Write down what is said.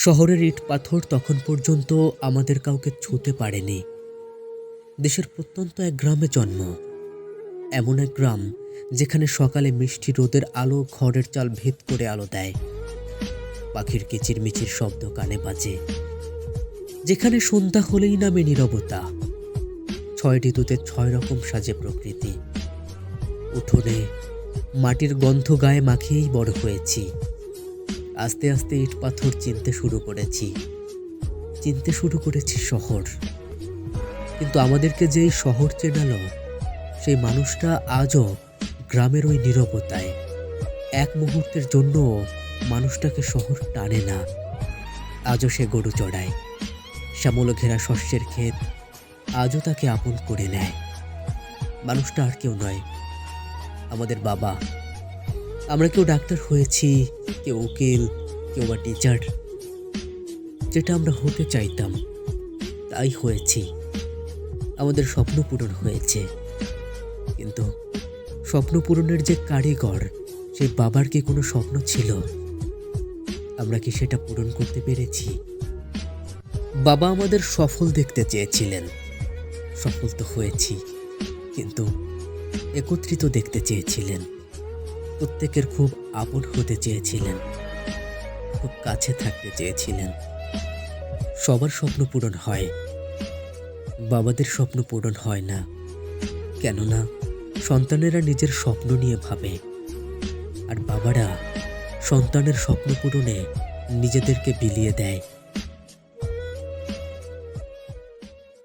শহরের ইট পাথর তখন পর্যন্ত আমাদের কাউকে ছুঁতে পারেনি। দেশের প্রত্যন্ত এক গ্রামে জন্ম, এমন এক গ্রাম যেখানে সকালে মিষ্টি রোদের আলো ঘরের চাল ভেদ করে আলো দেয়, পাখির কিচিরমিচির শব্দ কানে বাজে, যেখানে সন্ধ্যা হলেই নামে নীরবতা। ৬ ঋতুতে ৬ রকম সাজে প্রকৃতি। উঠোনে মাটির গন্ধ গায়ে মাখিয়েই বড় হয়েছি। আস্তে আস্তে ইট পাথর চিনতে শুরু করেছি শহর। কিন্তু আমাদেরকে যেই শহর চেনালো, সেই মানুষটা আজও গ্রামের ওই নীরবতায়। এক মুহূর্তের জন্য মানুষটাকে শহর টানে না। আজও সে গরু চড়ায়, শ্যামল ঘেরা শস্যের ক্ষেত আজও তাকে আপন করে নেয়। মানুষটা আর কেউ নয়, আমাদের বাবা। আমরা কেউ ডাক্তার হয়েছি, কেউ উকিল, কেউ বা টিচার। যেটা আমরা হতে চাইতাম তাই হয়েছি। আমাদের স্বপ্ন পূরণ হয়েছে, কিন্তু স্বপ্ন পূরণের যে কারিগর, সেই বাবার কি কোনো স্বপ্ন ছিল? আমরা কি সেটা পূরণ করতে পেরেছি? বাবা আমাদের সফল দেখতে চেয়েছিলেন, সফল তো হয়েছি, কিন্তু একত্রিত দেখতে চেয়েছিলেন। প্রত্যেকের খুব আপন হতে চেয়েছিলেন, খুব কাছে থাকতে চেয়েছিলেন। সবার স্বপ্ন পূরণ হয়, বাবাদের স্বপ্ন পূরণ হয় না। কেননা সন্তানেরা নিজের স্বপ্ন নিয়ে ভাবে, আর বাবারা সন্তানের স্বপ্ন পূরণে নিজেদেরকে বিলিয়ে দেয়।